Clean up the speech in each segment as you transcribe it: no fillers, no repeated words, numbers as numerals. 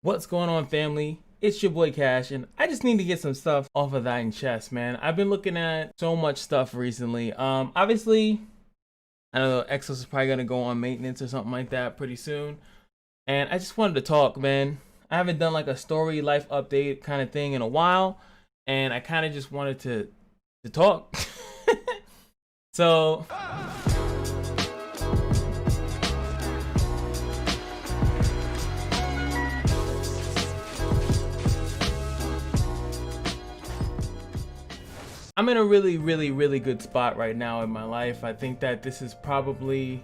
What's going on, family? It's your boy Cash, and I just need to get some stuff off of thine chest, man. I've been looking at so much stuff recently. Obviously, I know Exos is probably gonna go on maintenance or something like that pretty soon, and I just wanted to talk, man. I haven't done like a story life update kind of thing in a while, and I kind of just wanted to talk. So. I'm in a really good spot right now in my life. I think that this is probably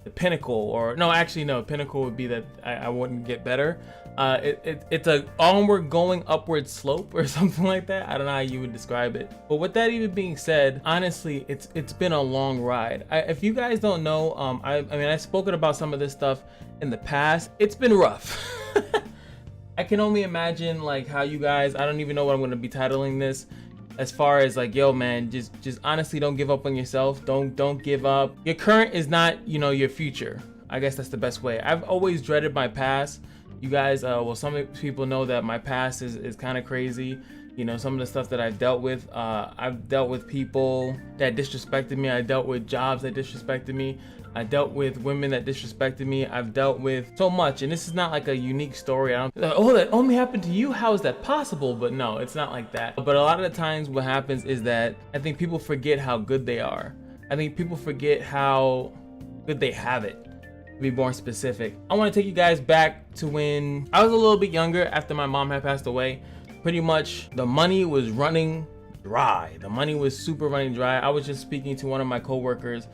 the pinnacle, or no, actually no, pinnacle would be that I wouldn't get better. It's a onward going upward slope or something like that. I don't know how you would describe it. But with that even being said, honestly, it's been a long ride. If you guys don't know, I mean, I've spoken about some of this stuff in the past. It's been rough. I can only imagine like how you guys, I don't even know what I'm going to be titling this. As far as like, yo man, just honestly don't give up on yourself. Don't give up. Your current is not, you know, your future. I guess that's the best way. I've always dreaded my past. You guys, well, some people know that my past is kind of crazy. You know, some of the stuff that I've dealt with. I've dealt with people that disrespected me. I dealt with jobs that disrespected me. I dealt with women that disrespected me. I've dealt with so much, and this is not like a unique story. I don't, oh, that only happened to you? How is that possible? But no, it's not like that. But a lot of the times what happens is that I think people forget how good they are. I think people forget how good they have it, to be more specific. I want to take you guys back to when I was a little bit younger, after my mom had passed away. Pretty much the money was running dry. The money was super running dry. I was just speaking to one of my coworkers.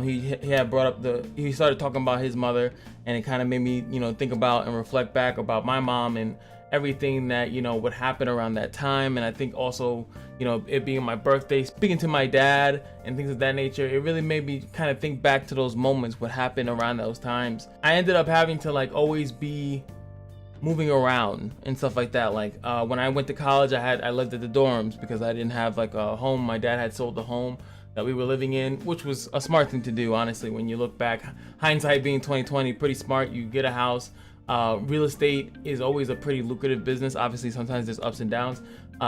He had brought up he started talking about his mother, and it kind of made me, you know, think about and reflect back about my mom and everything that, you know, would happen around that time. And I think also, you know, it being my birthday, speaking to my dad and things of that nature, it really made me kind of think back to those moments, what happened around those times. I ended up having to like always be moving around and stuff like that. Like when I went to college, I lived at the dorms because I didn't have like a home. My dad had sold the home that we were living in, which was a smart thing to do, honestly. When you look back, hindsight being 2020, pretty smart. You get a house. Real estate is always a pretty lucrative business. Obviously, sometimes there's ups and downs.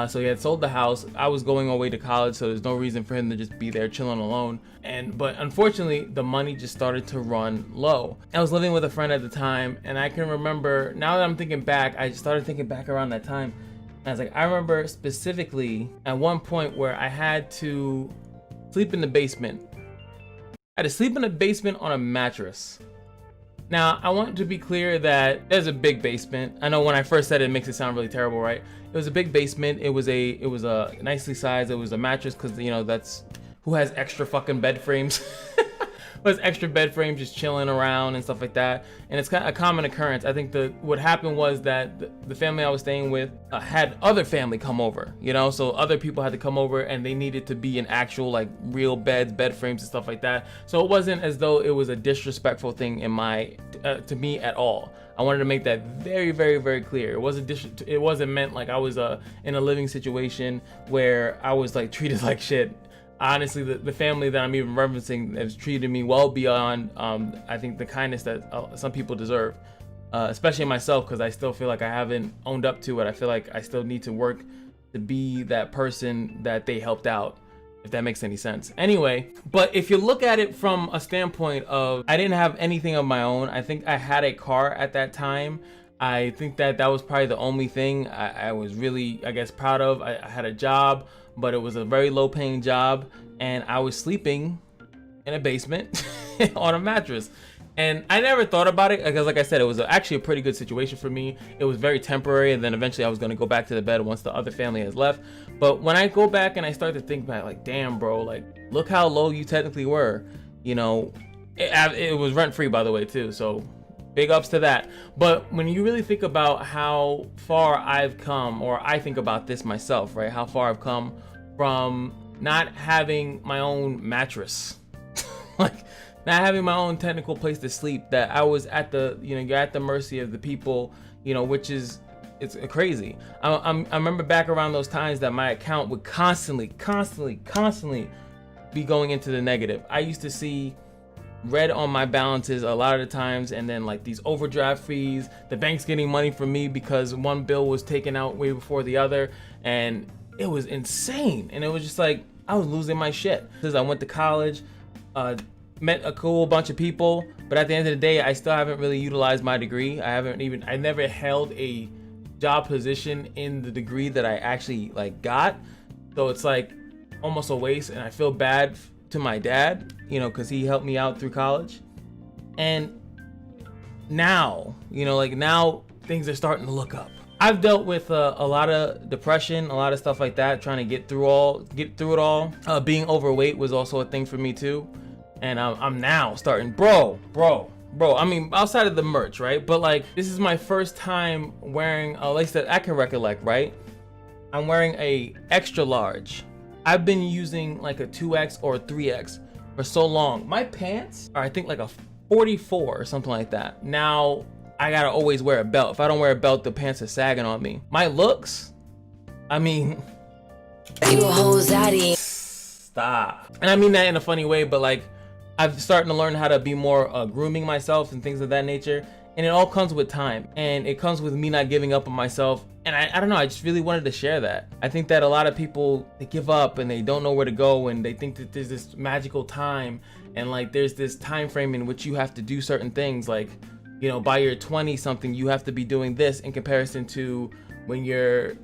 So he had sold the house. I was going away to college, so there's no reason for him to just be there chilling alone. But unfortunately, the money just started to run low. I was living with a friend at the time, and I can remember, now that I'm thinking back, I just started thinking back around that time. And I was like, I remember specifically at one point where I had to sleep in the basement. I had to sleep in the basement on a mattress. Now, I want to be clear that there's a big basement. I know when I first said it, it makes it sound really terrible, right? It was a big basement. It was a nicely sized. It was a mattress because, you know, that's who has extra fucking bed frames. Was extra bed frames just chilling around and stuff like that. And it's kind of a common occurrence. I think what happened was that the family I was staying with had other family come over, you know, so other people had to come over and they needed to be in actual like real beds, bed frames and stuff like that. So it wasn't as though it was a disrespectful thing in to me at all. I wanted to make that very clear. It wasn't meant like I was in a living situation where I was like treated like shit. Honestly, the family that I'm even referencing has treated me well beyond, I think, the kindness that some people deserve, especially myself, because I still feel like I haven't owned up to it. I feel like I still need to work to be that person that they helped out, if that makes any sense. Anyway, but if you look at it from a standpoint of, I didn't have anything of my own. I think I had a car at that time. I think that was probably the only thing I was really, I guess, proud of. I had a job, but it was a very low paying job, and I was sleeping in a basement on a mattress. And I never thought about it because, like I said, it was actually a pretty good situation for me. It was very temporary, and then eventually I was going to go back to the bed once the other family has left. But when I go back and I start to think back, like, damn, bro, like, look how low you technically were. You know, it was rent free, by the way, too. So big ups to that. But when you really think about how far I've come, or I think about this myself, right? How far I've come from not having my own mattress, like not having my own technical place to sleep, that I was at the, you know, you're at the mercy of the people, you know, which is, it's crazy. I remember back around those times that my account would constantly be going into the negative. I used to see red on my balances a lot of the times, and then like these overdraft fees, the bank's getting money from me because one bill was taken out way before the other, and it was insane. And it was just like I was losing my shit. Because I went to college, met a cool bunch of people, but at the end of the day, I still haven't really utilized my degree. I never held a job position in the degree that I actually like got. So it's like almost a waste, and I feel bad to my dad, you know, because he helped me out through college. And now, you know, like now things are starting to look up. I've dealt with a lot of depression, a lot of stuff like that, trying to get through it all. Being overweight was also a thing for me too. And I'm now starting, bro. I mean, outside of the merch, right? But like, this is my first time wearing, at least that I can recollect, right? I'm wearing a extra large. I've been using like a 2X or a 3X for so long. My pants are, I think, like a 44 or something like that. Now I gotta always wear a belt. If I don't wear a belt, the pants are sagging on me. My looks, I mean, stop. And I mean that in a funny way, but like, I've starting to learn how to be more grooming myself and things of that nature. And it all comes with time, and it comes with me not giving up on myself. And I don't know, I just really wanted to share that. I think that a lot of people, they give up and they don't know where to go, and they think that there's this magical time, and like there's this time frame in which you have to do certain things. Like, you know, by your 20 something, you have to be doing this in comparison to when you're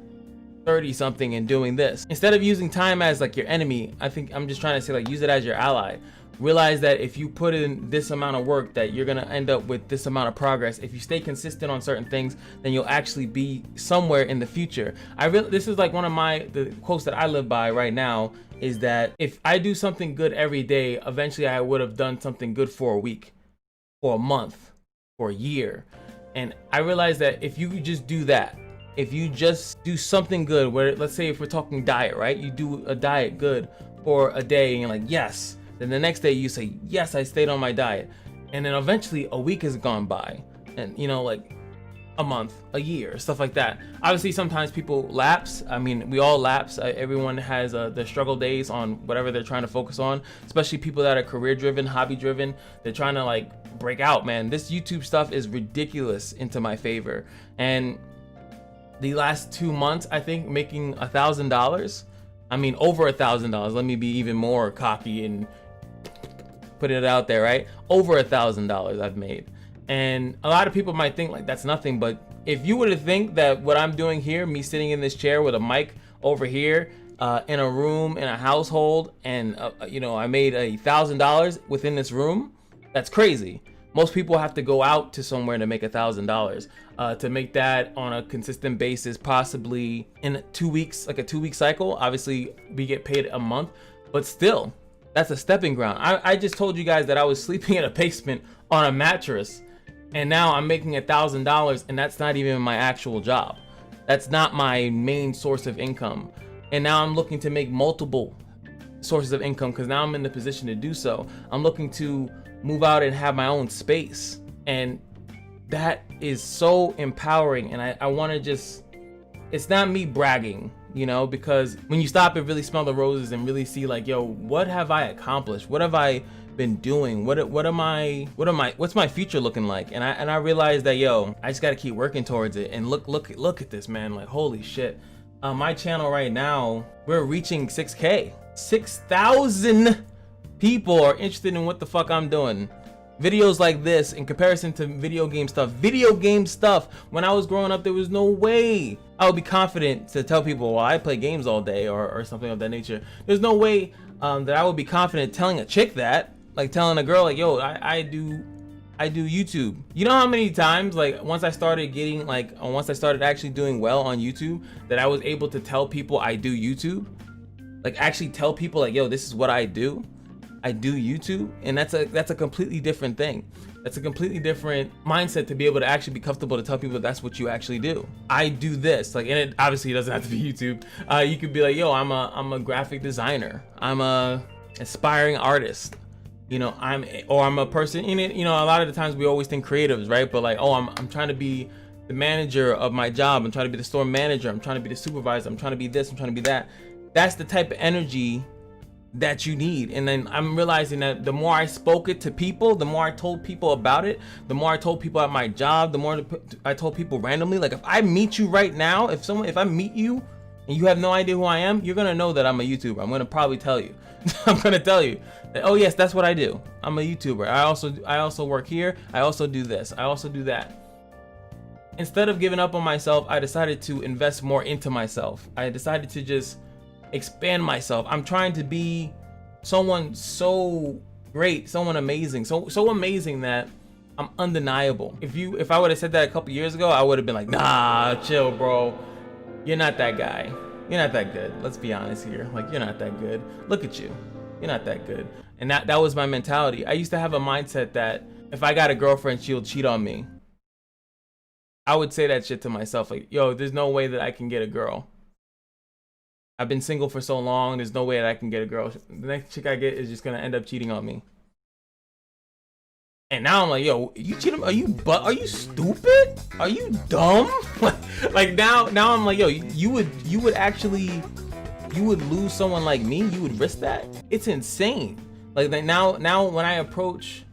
30 something and doing this. Instead of using time as like your enemy, I think I'm just trying to say, like, use it as your ally. Realize that if you put in this amount of work, that you're gonna end up with this amount of progress. If you stay consistent on certain things, then you'll actually be somewhere in the future. This is like one of the quotes that I live by right now, is that if I do something good every day, eventually I would have done something good for a week, for a month, for a year. And I realized that if you just do that, if you just do something good, where, let's say if we're talking diet, right? You do a diet good for a day and you're like, yes. Then the next day you say, yes, I stayed on my diet. And then eventually a week has gone by, and, you know, like a month, a year, stuff like that. Obviously, sometimes people lapse. I mean, we all lapse. Everyone has their struggle days on whatever they're trying to focus on, especially people that are career driven, hobby driven. They're trying to like break out, man. This YouTube stuff is ridiculous into my favor. And the last 2 months, I think, making $1,000. I mean, over $1,000. Let me be even more cocky and put it out there, right? Over $1,000 I've made. And a lot of people might think like that's nothing, but if you were to think that what I'm doing here, me sitting in this chair with a mic over here, in a room, in a household, and you know, I made $1,000 within this room, that's crazy. Most people have to go out to somewhere to make $1,000. To make that on a consistent basis, possibly in 2 weeks, like a 2-week cycle. Obviously, we get paid a month, but still, that's a stepping ground. I just told you guys that I was sleeping in a basement on a mattress, and now I'm making $1,000, and that's not even my actual job. That's not my main source of income. And now I'm looking to make multiple sources of income, because now I'm in the position to do so. I'm looking to move out and have my own space, and that is so empowering. And I want to just, it's not me bragging, you know, because when you stop and really smell the roses and really see like, yo, what have I accomplished? What have I been doing? What's my future looking like? And I realized that, yo, I just got to keep working towards it. And look at this, man. Like, holy shit. My channel right now, we're reaching 6K. 6,000 people are interested in what the fuck I'm doing. Videos like this in comparison to video game stuff. When I was growing up, there was no way I would be confident to tell people, well, I play games all day or something of that nature. There's no way that I would be confident telling a chick that, like telling a girl like, yo, I do YouTube. You know how many times, like, once I started actually doing well on YouTube, that I was able to tell people I do YouTube? Like, actually tell people like, yo, this is what I do. I do YouTube. And that's a completely different thing. That's a completely different mindset to be able to actually be comfortable to tell people that's what you actually do. I do this, like, and it obviously doesn't have to be YouTube. You could be like, yo, I'm a graphic designer. I'm a aspiring artist. You know, I'm a person in it. You know, a lot of the times we always think creatives, right? But like, oh, I'm trying to be the manager of my job. I'm trying to be the store manager. I'm trying to be the supervisor. I'm trying to be this. I'm trying to be that. That's the type of energy that you need. And then I'm realizing that the more I spoke it to people, the more I told people about it, the more I told people at my job, the more I told people randomly. Like if I meet you right now, if I meet you and you have no idea who I am, you're gonna know that I'm a YouTuber. I'm gonna probably tell you. I'm gonna tell you that, oh yes, that's what I do. I'm a YouTuber. I also work here. I also do this. I also do that. Instead of giving up on myself, I decided to invest more into myself. I decided to just expand myself. I'm trying to be someone so great, someone amazing, so amazing that I'm undeniable. If I would have said that a couple years ago, I would have been like, nah, chill, bro. You're not that guy. You're not that good. Let's be honest here. Like, you're not that good. Look at you. You're not that good. And that was my mentality. I used to have a mindset that if I got a girlfriend, she'll cheat on me. I would say that shit to myself, like, yo, there's no way that I can get a girl. I've been single for so long, there's no way that I can get a girl. The next chick I get is just gonna end up cheating on me. And now I'm like, yo, you cheating? Are you stupid? Are you dumb? Like now I'm like, yo, you would lose someone like me? You would risk that? It's insane. Like now when I approach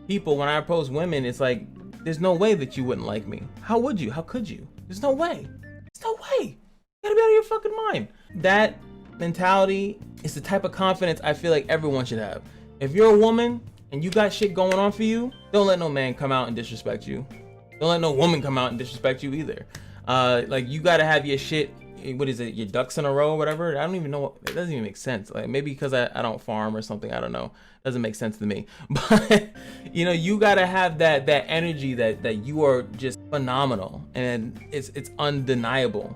people, when I approach women, it's like, there's no way that you wouldn't like me. How would you? How could you? There's no way. There's no way. You gotta be out of your fucking mind. That mentality is the type of confidence I feel like everyone should have. If you're a woman and you got shit going on for you, don't let no man come out and disrespect you. Don't let no woman come out and disrespect you either. Like you gotta have your shit, what is it, your ducks in a row or whatever. I don't even know, it doesn't even make sense. Like maybe because I don't farm or something, I don't know. It doesn't make sense to me. But you know, you gotta have that energy that you are just phenomenal, and it's undeniable.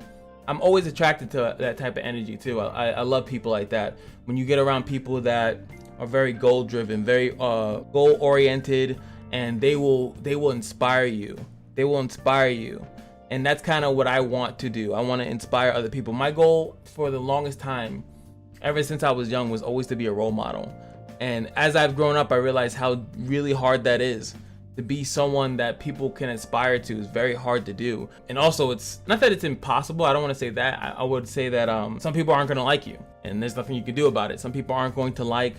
I'm always attracted to that type of energy too. I love people like that. When you get around people that are very goal driven, very goal oriented, and they will inspire you. They will inspire you. And that's kind of what I want to do. I want to inspire other people. My goal for the longest time, ever since I was young, was always to be a role model. And as I've grown up, I realized how really hard that is. To be someone that people can aspire to is very hard to do. And also, it's not that it's impossible. I don't want to say that. I would say that some people aren't going to like you, and there's nothing you can do about it. Some people aren't going to like,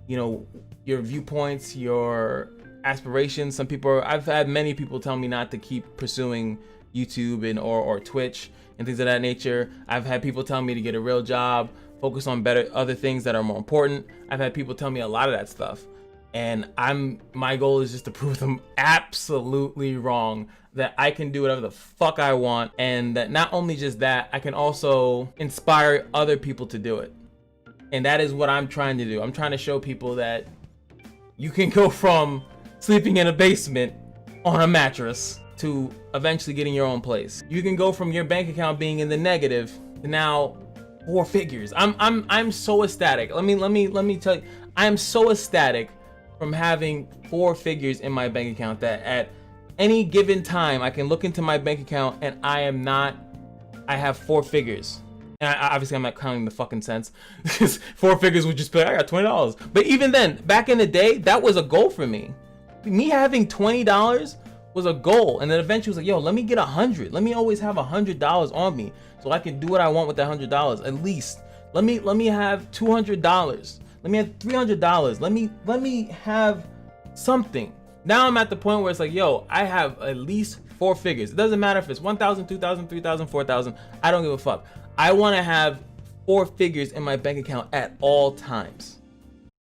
you know, your viewpoints, your aspirations. Some people I've had many people tell me not to keep pursuing YouTube and or Twitch and things of that nature. I've had people tell me to get a real job, focus on other things that are more important. I've had people tell me a lot of that stuff. And my goal is just to prove them absolutely wrong, that I can do whatever the fuck I want, and that not only just that, I can also inspire other people to do it. And that is what I'm trying to do. I'm trying to show people that you can go from sleeping in a basement on a mattress to eventually getting your own place. You can go from your bank account being in the negative to now 4 figures. I'm so ecstatic. Let me tell you, I am so ecstatic from having 4 figures in my bank account that at any given time I can look into my bank account and I have 4 figures. And obviously I'm not counting the fucking cents, because 4 figures would just be like, I got $20. But even then, back in the day, that was a goal for me. Me having $20 was a goal, and then eventually was like, yo, let me get 100. Let me always have $100 on me so I can do what I want with that $100. At least let me have $200. Let me have $300. Let me have something. Now I'm at the point where it's like, yo, I have at least 4 figures. It doesn't matter if it's 1,000, 2,000, 3,000, 4,000. I don't give a fuck. I want to have 4 figures in my bank account at all times.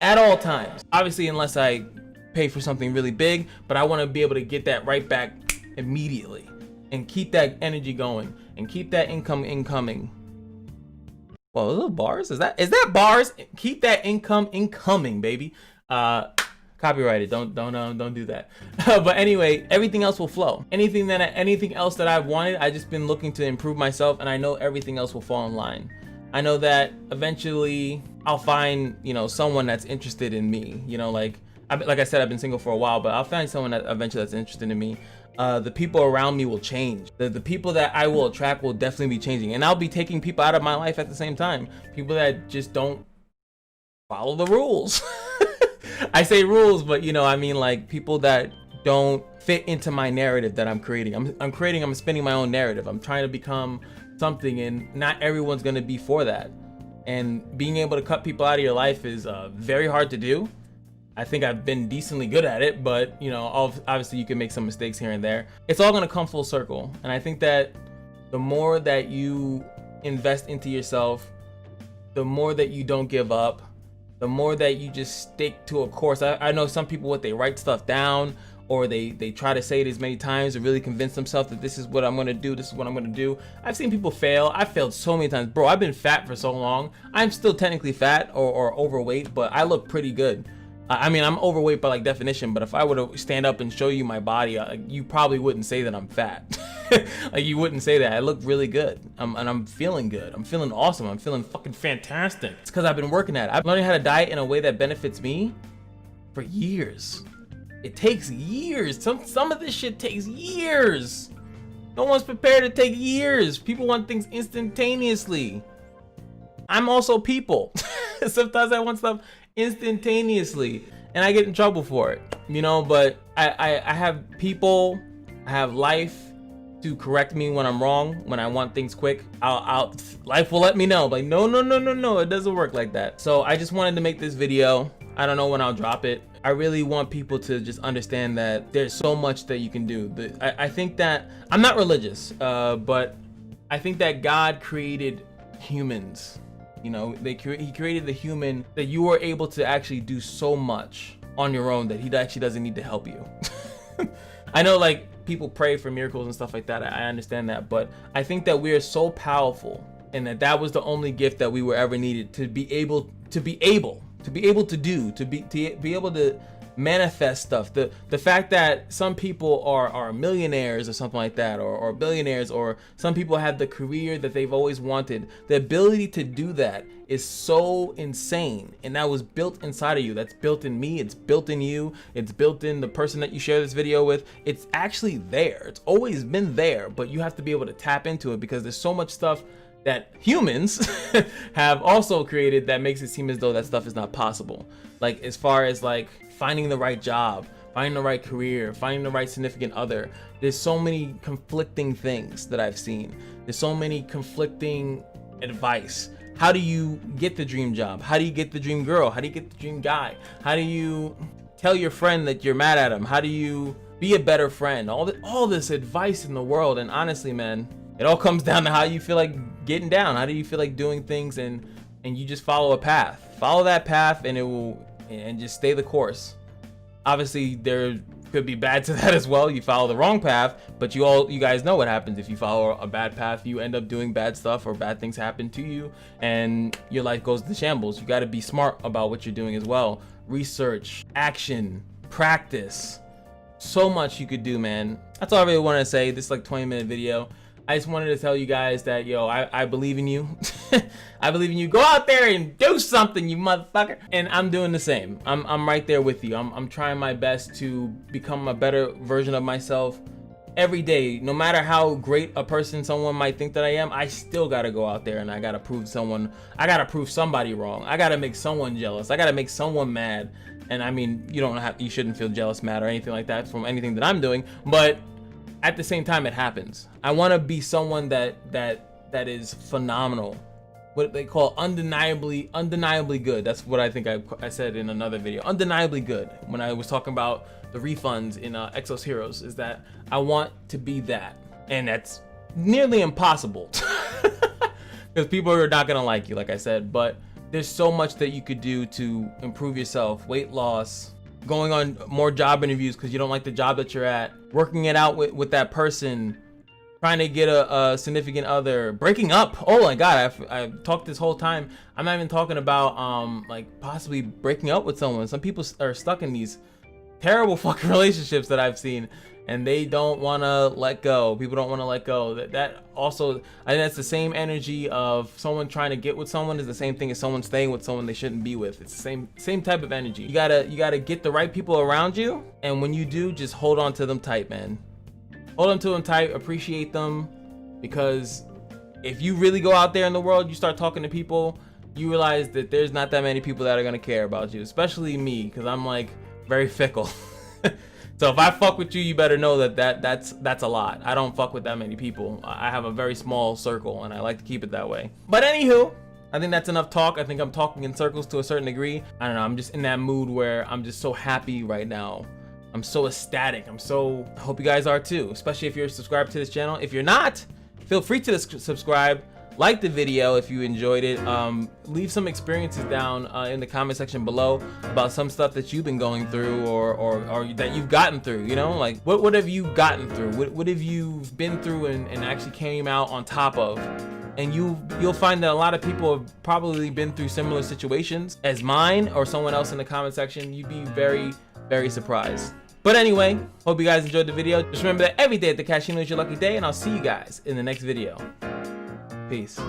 At all times. Obviously, unless I pay for something really big, but I want to be able to get that right back immediately and keep that energy going and keep that income incoming. Well, are those bars? Is that bars? Keep that income incoming, baby. Copyrighted. Don't do that. But anyway, everything else will flow. Anything else that I've wanted, I've just been looking to improve myself, and I know everything else will fall in line. I know that eventually I'll find, you know, someone that's interested in me. You know, like I said, I've been single for a while, but I'll find someone that eventually that's interested in me. The people around me will change. The people that I will attract will definitely be changing, and I'll be taking people out of my life at the same time. People that just don't follow the rules. I say rules, but you know, I mean like people that don't fit into my narrative that I'm creating. I'm spinning my own narrative. I'm trying to become something, and not everyone's gonna be for that. And being able to cut people out of your life is very hard to do. I think I've been decently good at it, but you know, obviously you can make some mistakes here and there. It's all gonna come full circle. And I think that the more that you invest into yourself, the more that you don't give up, the more that you just stick to a course. I know some people, what they write stuff down, or they try to say it as many times to really convince themselves that this is what I'm gonna do, this is what I'm gonna do. I've seen people fail. I've failed so many times. Bro, I've been fat for so long. I'm still technically fat or overweight, but I look pretty good. I mean, I'm overweight by like definition, but if I were to stand up and show you my body, you probably wouldn't say that I'm fat. Like, you wouldn't say that. I look really good. And I'm feeling good. I'm feeling awesome. I'm feeling fucking fantastic. It's because I've been working at it. I've learned how to diet in a way that benefits me for years. It takes years. Some of this shit takes years. No one's prepared to take years. People want things instantaneously. I'm also people. Sometimes I want stuff instantaneously, and I get in trouble for it, you know. But I have people, I have life to correct me when I'm wrong. When I want things quick, life will let me know, like, no, it doesn't work like that. So I just wanted to make this video. I don't know when I'll drop it. I really want people to just understand that there's so much that you can do. I think that, I'm not religious, but I think that God created humans. You know, he created the human that you were able to actually do so much on your own that he actually doesn't need to help you. I know, like, people pray for miracles and stuff like that. I understand that, but I think that we are so powerful, and that was the only gift that we were ever needed to be able to manifest stuff. The fact that some people are millionaires or something like that, or billionaires, or some people have the career that they've always wanted. The ability to do that is so insane, and that was built inside of you. That's built in me, it's built in you, it's built in the person that you share this video with. It's actually there. It's always been there, but you have to be able to tap into it, because there's so much stuff that humans have also created that makes it seem as though that stuff is not possible. Like, as far as like finding the right job, finding the right career, finding the right significant other. There's so many conflicting things that I've seen. There's so many conflicting advice. How do you get the dream job? How do you get the dream girl? How do you get the dream guy? How do you tell your friend that you're mad at him? How do you be a better friend? All this advice in the world. And honestly, man, it all comes down to how you feel like getting down. How do you feel like doing things? And you just follow a path. Follow that path, and just stay the course. Obviously, there could be bad to that as well. You follow the wrong path, but you guys know what happens if you follow a bad path. You end up doing bad stuff, or bad things happen to you, and your life goes to shambles. You got to be smart about what you're doing as well. Research, action, practice. So much you could do, man. That's all I really wanted to say. This is like 20-minute video. I just wanted to tell you guys that, yo, I believe in you. I believe in you. Go out there and do something, you motherfucker. And I'm doing the same. I'm right there with you. I'm trying my best to become a better version of myself every day. No matter how great a person someone might think that I am, I still gotta go out there and I gotta prove somebody wrong. I gotta make someone jealous. I gotta make someone mad. And I mean, you shouldn't feel jealous, mad, or anything like that from anything that I'm doing, but at the same time, it happens. I want to be someone that is phenomenal, what they call undeniably good. That's what I think I said in another video. Undeniably good, when I was talking about the refunds in Exos Heroes, is that I want to be that, and that's nearly impossible because people are not gonna like you, like I said. But there's so much that you could do to improve yourself. Weight loss, going on more job interviews because you don't like the job that you're at, working it out with that person, trying to get a significant other, breaking up. Oh my God, I've talked this whole time. I'm not even talking about like possibly breaking up with someone. Some people are stuck in these terrible fucking relationships that I've seen, and they don't want to let go. People don't want to let go. That also, I think that's the same energy of someone trying to get with someone is the same thing as someone staying with someone they shouldn't be with. It's the same type of energy. You gotta get the right people around you, and when you do, just hold on to them tight, man. Hold on to them tight, appreciate them, because if you really go out there in the world, you start talking to people, you realize that there's not that many people that are gonna care about you, especially me, because I'm like very fickle. So if I fuck with you, you better know that's a lot. I don't fuck with that many people. I have a very small circle, and I like to keep it that way. But anywho, I think that's enough talk. I think I'm talking in circles to a certain degree. I don't know, I'm just in that mood where I'm just so happy right now. I'm so ecstatic. I hope you guys are too, especially if you're subscribed to this channel. If you're not, feel free to subscribe. Like the video if you enjoyed it. Leave some experiences down in the comment section below about some stuff that you've been going through or that you've gotten through, you know, like what have you gotten through? What have you been through and actually came out on top of? And you'll find that a lot of people have probably been through similar situations as mine or someone else in the comment section. You'd be very, very surprised. But anyway, hope you guys enjoyed the video. Just remember that every day at the casino is your lucky day, and I'll see you guys in the next video. Peace.